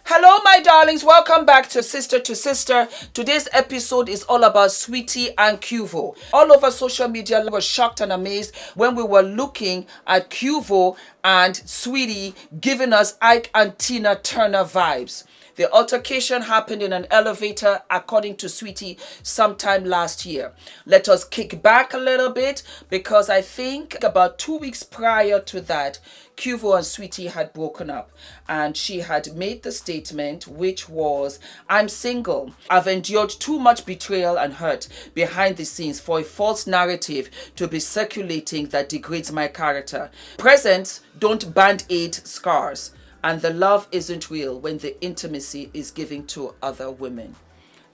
Hello, my darlings. Welcome back to Sister to Sister. Today's episode is all about Saweetie and Quavo. All over social media, we were shocked and amazed when we were looking at Quavo and Saweetie giving us Ike and Tina Turner vibes. The altercation happened in an elevator, according to Saweetie, sometime last year. Let us kick back a little bit, because I think about 2 weeks prior to that, Quavo and Saweetie had broken up, and she had made the statement, which was, "I'm single. I've endured too much betrayal and hurt behind the scenes for a false narrative to be circulating that degrades my character. Presents don't band-aid scars. And the love isn't real when the intimacy is given to other women."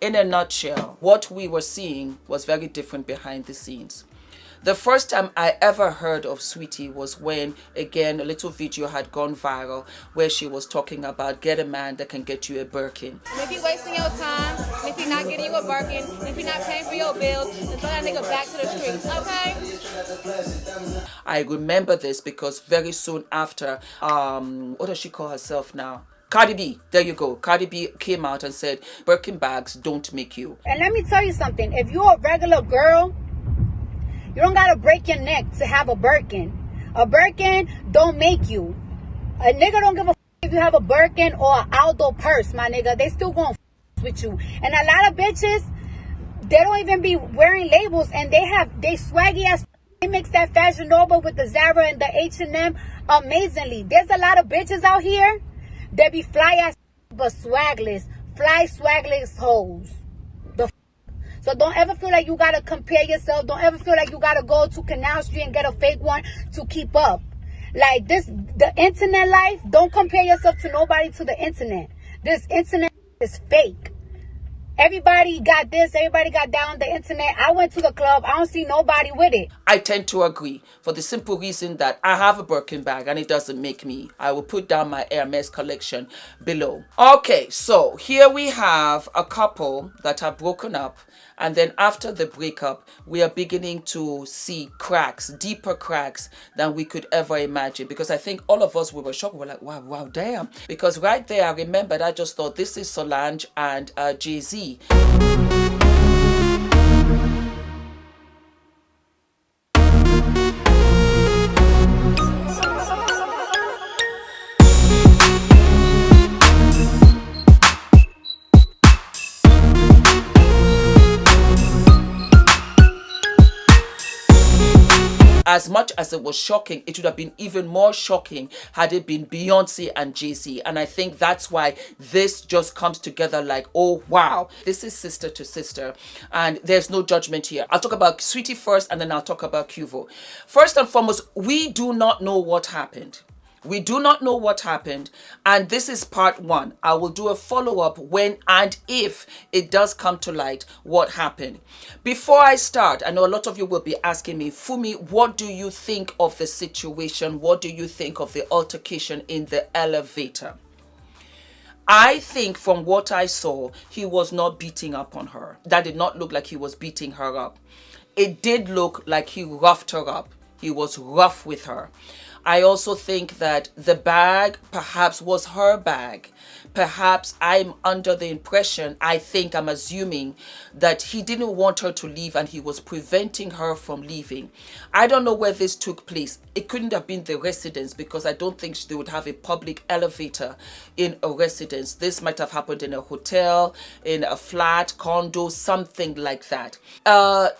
In a nutshell, what we were seeing was very different behind the scenes. The first time I ever heard of Saweetie was when, again, a little video had gone viral where she was talking about get a man that can get you a Birkin. If he wasting your time, if he not getting you a Birkin, if he not paying for your bills, then throw that nigga back to the streets, okay? I remember this because very soon after, what does she call herself now? Cardi B, there you go. Cardi B came out and said, Birkin bags don't make you. And let me tell you something. If you're a regular girl, you don't gotta break your neck to have a Birkin. A Birkin don't make you. A nigga don't give a if you have a Birkin or an Aldo purse, my nigga. They still gonna with you. And a lot of bitches, they don't even be wearing labels, and they swaggy ass. They mix that Fashion Nova with the Zara and the H&M amazingly. There's a lot of bitches out here that be fly ass but swagless. Fly swagless hoes. So don't ever feel like you gotta compare yourself. Don't ever feel like you gotta go to Canal Street and get a fake one to keep up. Like this, the internet life, don't compare yourself to nobody to the internet. This internet is fake. Everybody got this, everybody got that on the internet. I went to the club, I don't see nobody with it. I tend to agree for the simple reason that I have a Birkin bag and it doesn't make me. I will put down my HERMES collection below. Okay, so here we have a couple that are broken up, and then after the breakup, we are beginning to see cracks, deeper cracks than we could ever imagine. Because I think all of us, we were shocked. We were like, wow, damn. Because right there, I remembered, I just thought, this is Solange and Jay-Z. As much as it was shocking, it would have been even more shocking had it been Beyonce and Jay-Z. And I think that's why this just comes together like, oh, wow. This is Sister to Sister. And there's no judgment here. I'll talk about Saweetie first, and then I'll talk about Quavo. First and foremost, we do not know what happened. We do not know what happened, and this is part one. I will do a follow-up when and if it does come to light what happened. Before I start, I know a lot of you will be asking me, Fumi, what do you think of the situation? What do you think of the altercation in the elevator? I think from what I saw, he was not beating up on her. That did not look like he was beating her up. It did look like he roughed her up. He was rough with her. I also think that the bag perhaps was her bag. Perhaps I'm under the impression, I'm assuming that he didn't want her to leave and he was preventing her from leaving. I don't know where this took place. It couldn't have been the residence because I don't think they would have a public elevator in a residence. This might have happened in a hotel, in a flat, condo, something like that.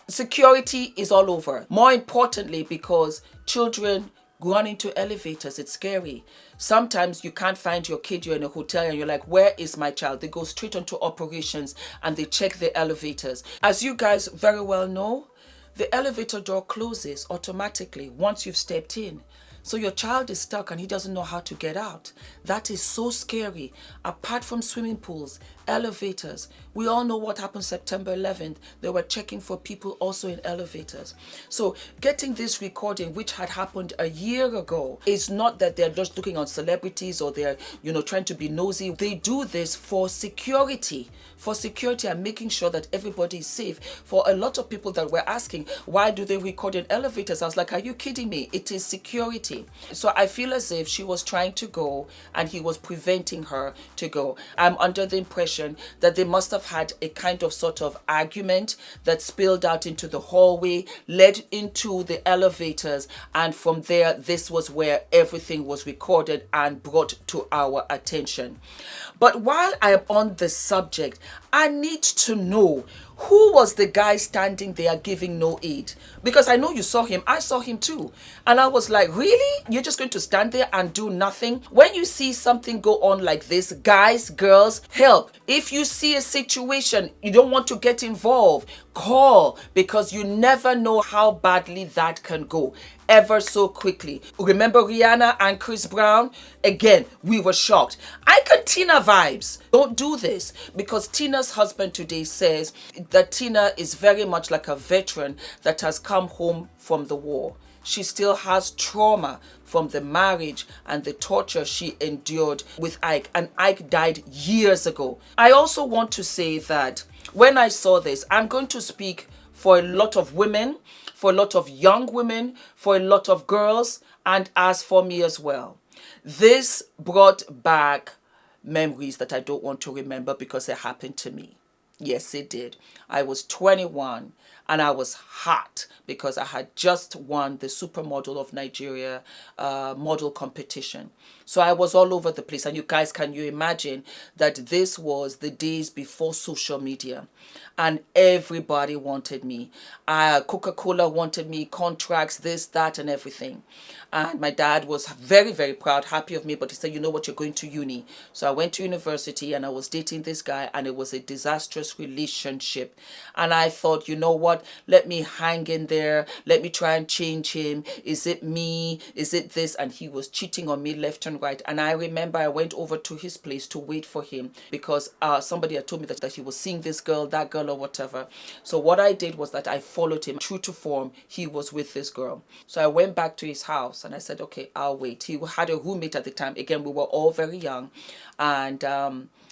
Security is all over. More importantly, because children run into elevators, it's scary. Sometimes you can't find your kid, you're in a hotel and you're like, where is my child? They go straight onto operations and they check the elevators. As you guys very well know, the elevator door closes automatically once you've stepped in. So your child is stuck and he doesn't know how to get out. That is so scary. Apart from swimming pools, elevators, we all know what happened September 11th. They were checking for people also in elevators. So getting this recording, which had happened a year ago, is not that they're just looking on celebrities or they're, trying to be nosy. They do this for security and making sure that everybody is safe. For a lot of people that were asking, why do they record in elevators? I was like, are you kidding me? It is security. So I feel as if she was trying to go and he was preventing her to go. I'm under the impression that they must have had a kind of sort of argument that spilled out into the hallway, led into the elevators, and from there, this was where everything was recorded and brought to our attention. But while I am on the subject, I need to know, who was the guy standing there giving no aid? Because I know you saw him. I saw him too. And I was like, really? You're just going to stand there and do nothing? When you see something go on like this, guys, girls, help. If you see a situation, you don't want to get involved, call, because you never know how badly that can go ever so quickly. Remember Rihanna and Chris Brown? Again, we were shocked. I got Tina vibes. Don't do this, because Tina's husband today says that Tina is very much like a veteran that has come home from the war. She still has trauma from the marriage and the torture she endured with Ike. And Ike died years ago. I also want to say that when I saw this, I'm going to speak for a lot of women, for a lot of young women, for a lot of girls, and as for me as well. This brought back memories that I don't want to remember because it happened to me. Yes, it did. I was 21 and I was hot because I had just won the Supermodel of Nigeria model competition. So I was all over the place. And you guys, can you imagine that this was the days before social media? And everybody wanted me. Coca-Cola wanted me, contracts, this, that, and everything. And my dad was very, very proud, happy of me. But he said, you know what, you're going to uni. So I went to university and I was dating this guy. And it was a disastrous relationship. And I thought, you know what, let me hang in there. Let me try and change him. Is it me? Is it this? And he was cheating on me left and right. And I remember I went over to his place to wait for him because somebody had told me that he was seeing this girl, that girl, or whatever. So what I did was that I followed him. True to form, he was with this girl. So I went back to his house and I said, okay, I'll wait. He had a roommate at the time. Again, we were all very young. And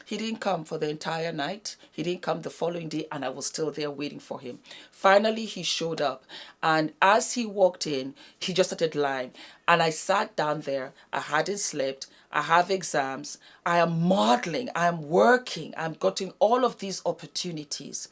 he didn't come for the entire night. He didn't come the following day, and I was still there waiting for him. Finally, he showed up, and as he walked in, he just started lying. And I sat down there. I hadn't slept. I have exams. I am modeling. I am working. I'm getting all of these opportunities.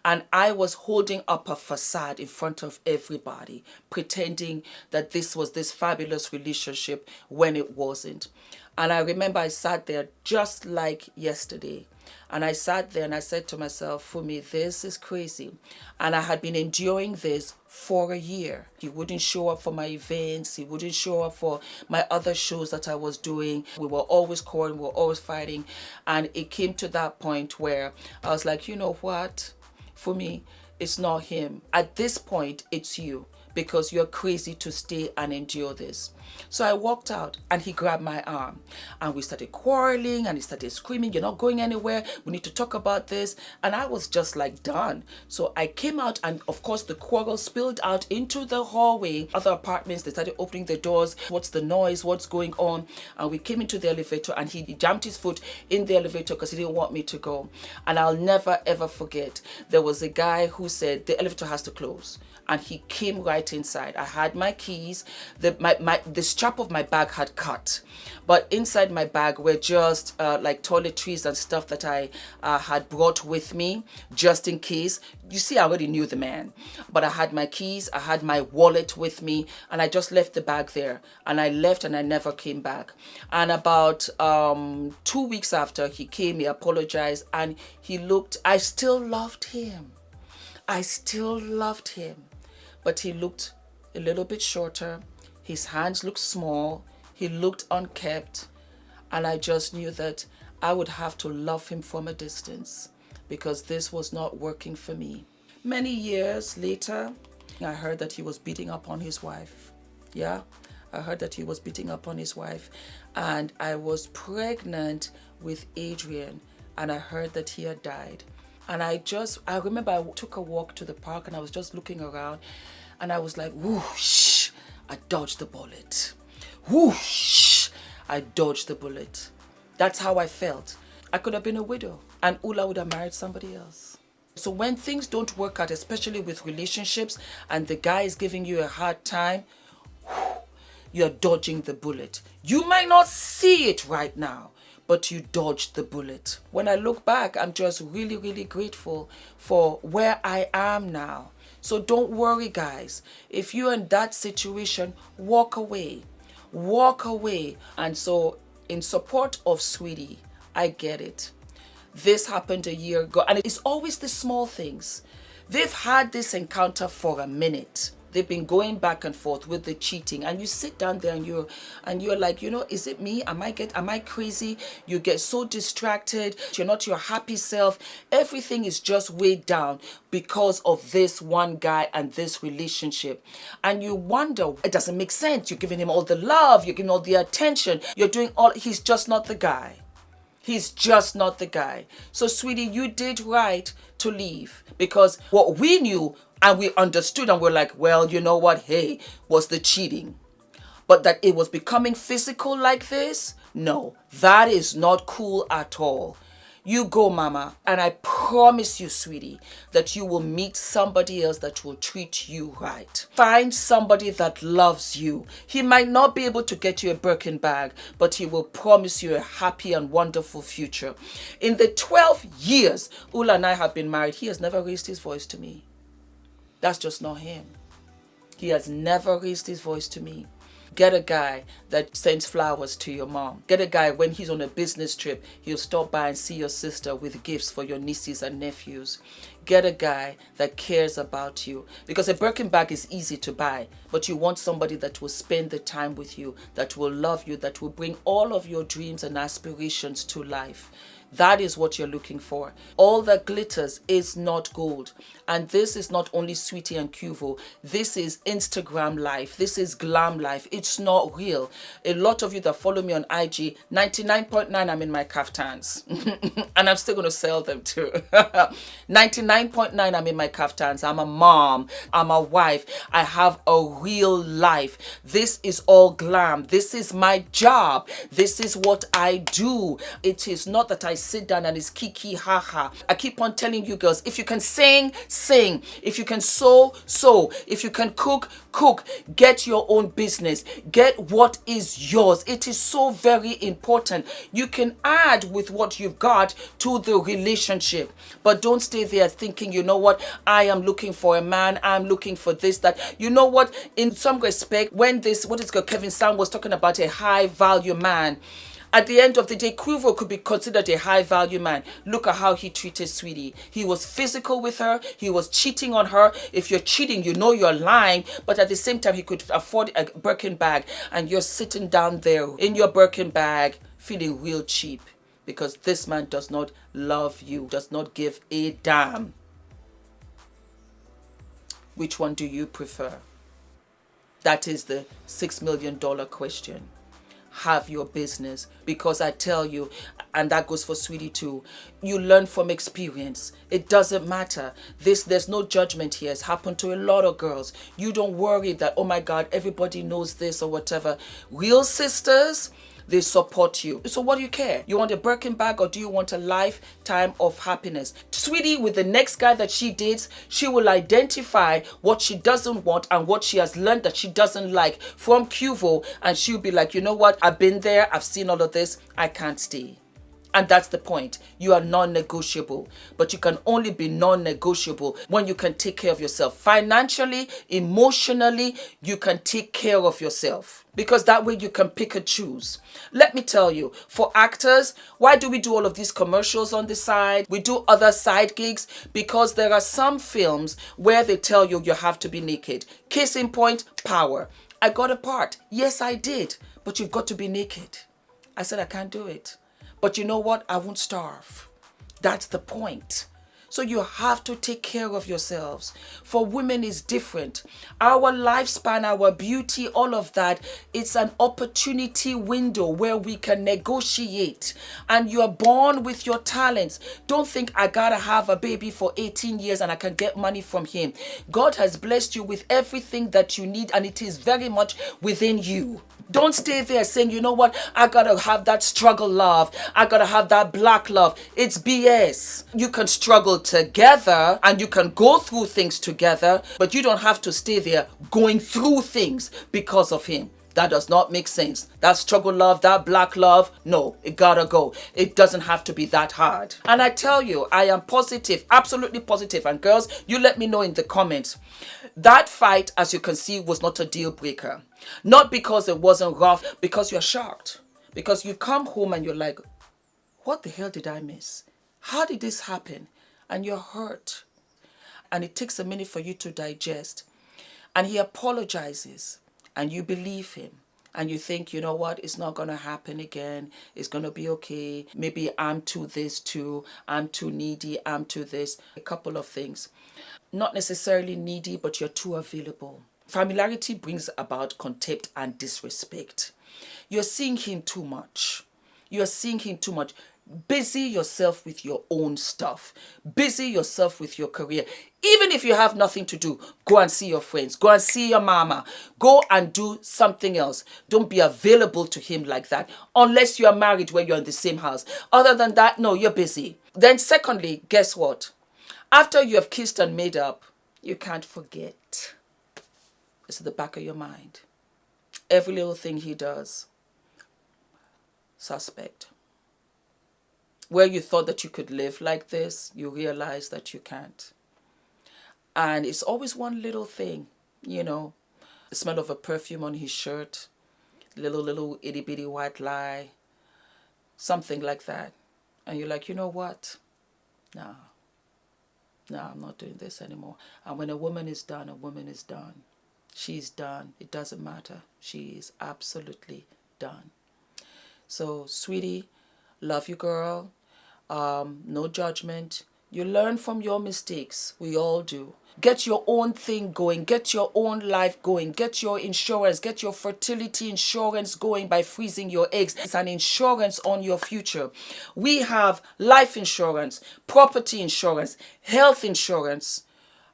And I was holding up a facade in front of everybody, pretending that this was this fabulous relationship when it wasn't. And I remember I sat there just like yesterday. And I sat there and I said to myself, Fumi, this is crazy. And I had been enduring this for a year. He wouldn't show up for my events. He wouldn't show up for my other shows that I was doing. We were always quarreling. We were always fighting. And it came to that point where I was like, you know what? For me, it's not him. At this point, it's you, because you're crazy to stay and endure this. So I walked out and he grabbed my arm and we started quarreling and he started screaming, you're not going anywhere. We need to talk about this. And I was just like done. So I came out and of course the quarrel spilled out into the hallway. Other apartments, they started opening the doors. What's the noise? What's going on? And we came into the elevator and he jammed his foot in the elevator because he didn't want me to go. And I'll never ever forget, there was a guy who said the elevator has to close. and he came right inside. I had my keys. The strap of my bag had cut, but inside my bag were just like toiletries and stuff that I had brought with me just in case. You see, I already knew the man, but I had my keys, I had my wallet with me, and I just left the bag there, and I left and I never came back. And about 2 weeks after he came, he apologized, and he looked, I still loved him. I still loved him, but he looked a little bit shorter. His hands looked small. He looked unkept, and I just knew that I would have to love him from a distance, because this was not working for me. Many years later, I heard that he was beating up on his wife. Yeah, I heard that he was beating up on his wife, and I was pregnant with Adrian, and I heard that he had died. And I remember I took a walk to the park, and I was just looking around, and I was like, whoosh, I dodged the bullet. Whoosh, I dodged the bullet. That's how I felt. I could have been a widow, and Ula would have married somebody else. So when things don't work out, especially with relationships, and the guy is giving you a hard time, you're dodging the bullet. You might not see it right now, but you dodged the bullet. When I look back, I'm just really, really grateful for where I am now. So don't worry, guys. If you're in that situation, walk away. Walk away. And so in support of Sweetie, I get it. This happened a year ago, and it's always the small things. They've had this encounter for a minute. They've been going back and forth with the cheating, and you sit down there and you're like, you know, is it me? Am I crazy? You get so distracted. You're not your happy self. Everything is just weighed down because of this one guy and this relationship. And you wonder, it doesn't make sense. You're giving him all the love. You're giving all the attention. You're doing all, he's just not the guy. He's just not the guy. So, Sweetie, you did right to leave, because what we knew and we understood and we're like, well, you know what? Hey, was the cheating. But that it was becoming physical like this? No, that is not cool at all. You go, mama, and I promise you, Sweetie, that you will meet somebody else that will treat you right. Find somebody that loves you. He might not be able to get you a Birkin bag, but he will promise you a happy and wonderful future. In the 12 years Ula and I have been married, he has never raised his voice to me. That's just not him. He has never raised his voice to me. Get a guy that sends flowers to your mom. Get a guy, when he's on a business trip, he'll stop by and see your sister with gifts for your nieces and nephews. Get a guy that cares about you. Because a Birkin bag is easy to buy, but you want somebody that will spend the time with you, that will love you, that will bring all of your dreams and aspirations to life. That is what you're looking for. All that glitters is not gold. And this is not only Saweetie and Quavo. This is Instagram life. This is glam life. It's not real. A lot of you that follow me on IG, 99.9 I'm in my kaftans. And I'm still going to sell them too. 99.9 I'm in my kaftans. I'm a mom. I'm a wife. I have a real life. This is all glam. This is my job. This is what I do. It is not that I sit down and it's kiki haha. I keep on telling you girls, if you can sing, sing. If you can sew, sew. If you can cook, cook. Get your own business. Get what is yours. It is so very important. You can add with what you've got to the relationship, but don't stay there thinking, you know what, I am looking for a man, I'm looking for this, that. You know what, in some respect, when this, what is called, Kevin Sam was talking about a high value man, at the end of the day, Quavo could be considered a high-value man. Look at how he treated Sweetie. He was physical with her. He was cheating on her. If you're cheating, you know you're lying. But at the same time, he could afford a Birkin bag. And you're sitting down there in your Birkin bag feeling real cheap. Because this man does not love you. Does not give a damn. Which one do you prefer? That is the $6 million question. Have your business, because I tell you, and that goes for Sweetie too, you learn from experience. It doesn't matter. There's no judgment here. It's happened to a lot of girls. You don't worry that, oh my God, everybody knows this or whatever. Real sisters, they support you. So what do you care? You want a Birkin bag or do you want a lifetime of happiness? Sweetie, with the next guy that she dates, she will identify what she doesn't want and what she has learned that she doesn't like from Quavo, and she'll be like, you know what? I've been there. I've seen all of this. I can't stay. And that's the point. You are non-negotiable. But you can only be non-negotiable when you can take care of yourself. Financially, emotionally, you can take care of yourself. Because that way you can pick and choose. Let me tell you, for actors, why do we do all of these commercials on the side? We do other side gigs because there are some films where they tell you you have to be naked. Case in point, Power. I got a part. Yes, I did. But you've got to be naked. I said I can't do it. But you know what? I won't starve. That's the point. So you have to take care of yourselves. For women, it's different. Our lifespan, our beauty, all of that, it's an opportunity window where we can negotiate. And you're born with your talents. Don't think I gotta have a baby for 18 years and I can get money from him. God has blessed you with everything that you need, and it is very much within you. Don't stay there saying, you know what, I gotta have that struggle love. I gotta have that black love. It's BS. You can struggle together and you can go through things together, but you don't have to stay there going through things because of him. That does not make sense. That struggle love, that black love, no, it gotta go. It doesn't have to be that hard. And I tell you, I am positive, absolutely positive. And girls, you let me know in the comments. That fight, as you can see, was not a deal breaker. Not because it wasn't rough, because you're shocked. Because you come home and you're like, what the hell did I miss? How did this happen? And you're hurt. And it takes a minute for you to digest. And he apologizes. And you believe him. And you think, you know what, it's not going to happen again. It's going to be okay. Maybe I'm too this too. I'm too needy. I'm too this. A couple of things. Not necessarily needy, but you're too available. Familiarity brings about contempt and disrespect. You're seeing him too much. You're seeing him too much. Busy yourself with your own stuff. Busy yourself with your career. Even if you have nothing to do, go and see your friends. Go and see your mama. Go and do something else. Don't be available to him like that. Unless you are married where you're in the same house. Other than that, no, you're busy. Then secondly, guess what? After you have kissed and made up, you can't forget. It's at the back of your mind. Every little thing he does, suspect. Where you thought that you could live like this, you realize that you can't. And it's always one little thing, you know, the smell of a perfume on his shirt, little itty bitty white lie, something like that. And you're like, you know what? No, I'm not doing this anymore. And when a woman is done, a woman is done. She's done. It doesn't matter. She is absolutely done. So, sweetie, love you, girl. No judgment. You learn from your mistakes. We all do. Get your own thing going. Get your own life going. Get your insurance. Get your fertility insurance going by freezing your eggs. It's an insurance on your future. We have life insurance, property insurance, health insurance.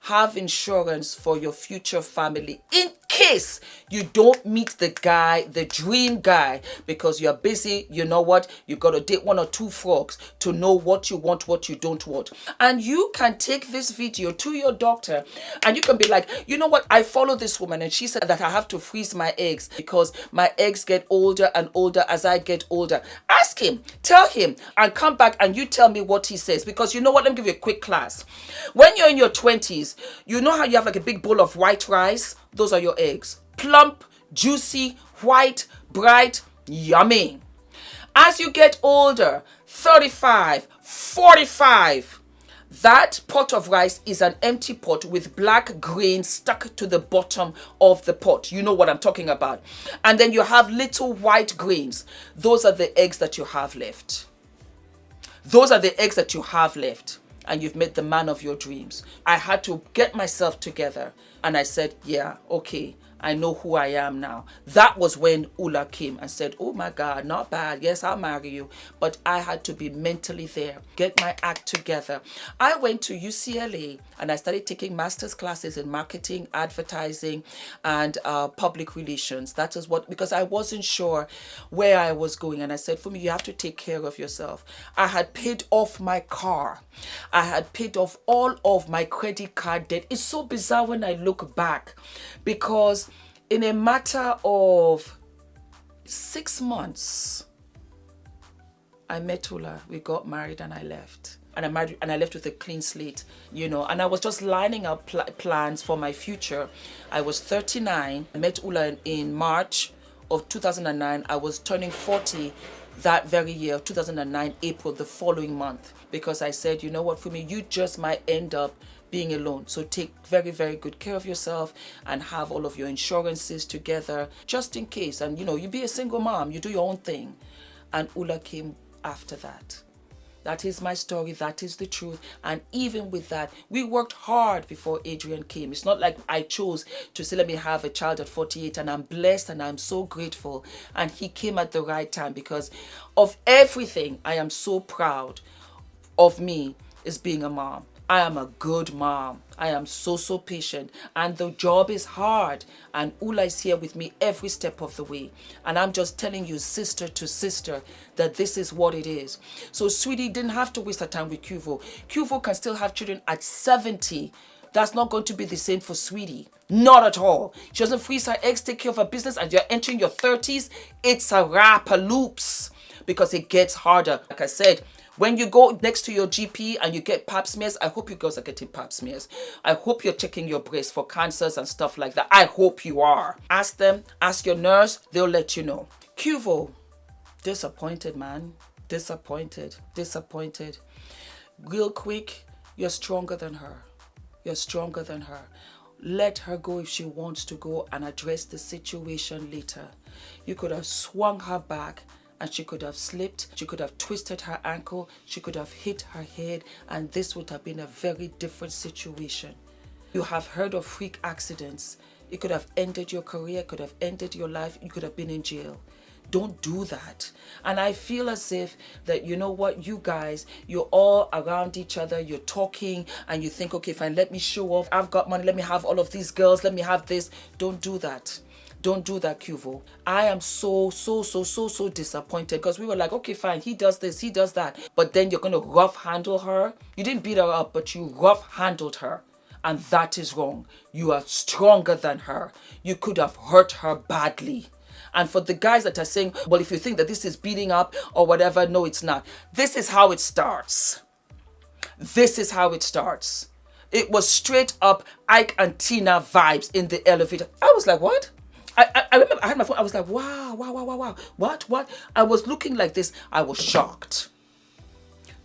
Have insurance for your future family in case you don't meet the guy, the dream guy, because you're busy. You know what? You got to date one or two frogs to know what you want, what you don't want. And you can take this video to your doctor and you can be like, you know what? I follow this woman and she said that I have to freeze my eggs because my eggs get older and older as I get older. Ask him, tell him, and come back and you tell me what he says. Because you know what? Let me give you a quick class. When you're in your 20s, you know how you have like a big bowl of white rice? Those are your eggs. Plump, juicy, white, bright, yummy. As you get older, 35, 45, that pot of rice is an empty pot with black grain stuck to the bottom of the pot. You know what I'm talking about. And then you have little white grains. Those are the eggs that you have left. Those are the eggs that you have left. And you've met the man of your dreams. I had to get myself together And I said, yeah, okay, I know who I am now. That was when Ula came and said, oh my God, not bad. Yes, I'll marry you. But I had to be mentally there, get my act together. I went to UCLA and I started taking master's classes in marketing, advertising, and public relations. That is what, because I wasn't sure where I was going. And I said, Fumi, you have to take care of yourself. I had paid off my car. I had paid off all of my credit card debt. It's so bizarre when I look back, because in a matter of 6 months, I met Ula, we got married, and I left. And I left with a clean slate, you know, and I was just lining up plans for my future. I was 39. I met Ula in March of 2009. I was turning 40 that very year, 2009, April, the following month, because I said, you know what, Fumi, you just might end up being alone. So take very, very good care of yourself and have all of your insurances together just in case. And, you know, you be a single mom, you do your own thing. And Ula came after that. That is my story. That is the truth. And even with that, we worked hard before Adrian came. It's not like I chose to say, let me have a child at 48, and I'm blessed and I'm so grateful. And he came at the right time, because of everything I am so proud of me is being a mom. I am a good mom. I am so patient, and the job is hard, and Ula is here with me every step of the way. And I'm just telling you, sister to sister, that this is what it is. So Sweetie didn't have to waste her time with Quavo. Quavo can still have children at 70. That's not going to be the same for Sweetie. Not at all. She doesn't freeze her eggs, take care of her business, and you're entering your 30s. It's a wrap, a loops, because it gets harder. Like I said, when you go next to your GP and you get pap smears, I hope you girls are getting pap smears. I hope you're checking your breast for cancers and stuff like that. I hope you are. Ask them, ask your nurse, they'll let you know. Quavo, disappointed, man. Disappointed. Real quick, you're stronger than her. You're stronger than her. Let her go if she wants to go, and address the situation later. You could have swung her back, and she could have slipped, she could have twisted her ankle, she could have hit her head, and this would have been a very different situation. You have heard of freak accidents. It could have ended your career, it could have ended your life, you could have been in jail. Don't do that. And I feel as if that, you know what, you guys, you're all around each other, you're talking, and you think, okay, fine, let me show off, I've got money, let me have all of these girls, let me have this. Don't do that. Don't do that, Quavo. I am so disappointed, because we were like, okay, fine, he does this, he does that. But then you're going to rough handle her. You didn't beat her up, but you rough handled her. And that is wrong. You are stronger than her. You could have hurt her badly. And for the guys that are saying, well, if you think that this is beating up or whatever, no, it's not. This is how it starts. This is how it starts. It was straight up Ike and Tina vibes in the elevator. I was like, what? I remember I had my phone. I was like, wow. What? I was looking like this. I was shocked.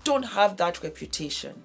Don't have that reputation.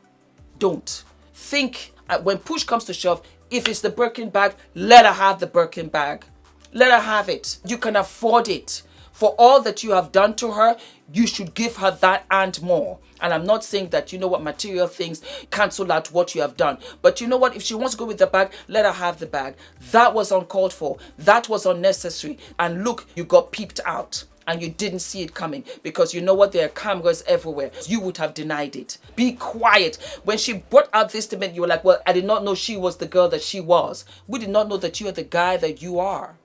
Don't. Think when push comes to shove, if it's the Birkin bag, let her have the Birkin bag. Let her have it. You can afford it. For all that you have done to her, you should give her that and more. And I'm not saying that, you know what, material things cancel out what you have done. But you know what, if she wants to go with the bag, let her have the bag. That was uncalled for. That was unnecessary. And look, you got peeped out. And you didn't see it coming, because you know what, there are cameras everywhere. You would have denied it. Be quiet. When she brought out this statement, you were like, well, I did not know she was the girl that she was. We did not know that you are the guy that you are.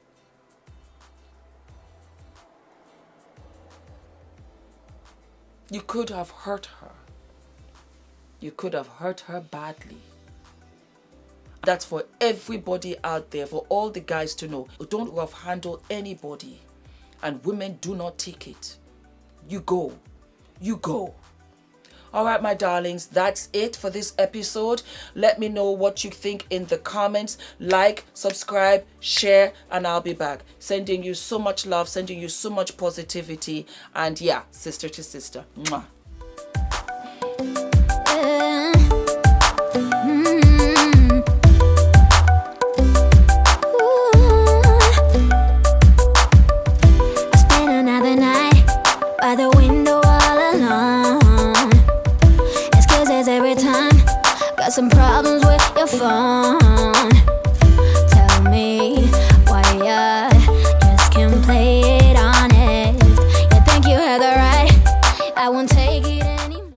You could have hurt her. You could have hurt her badly. That's for everybody out there, for all the guys to know. Don't rough handle anybody. And women do not take it. You go. You go. All right, my darlings, that's it for this episode. Let me know what you think in the comments. Like, subscribe, share, and I'll be back. Sending you so much love, sending you so much positivity. And yeah, sister to sister. Mwah. Some problems with your phone.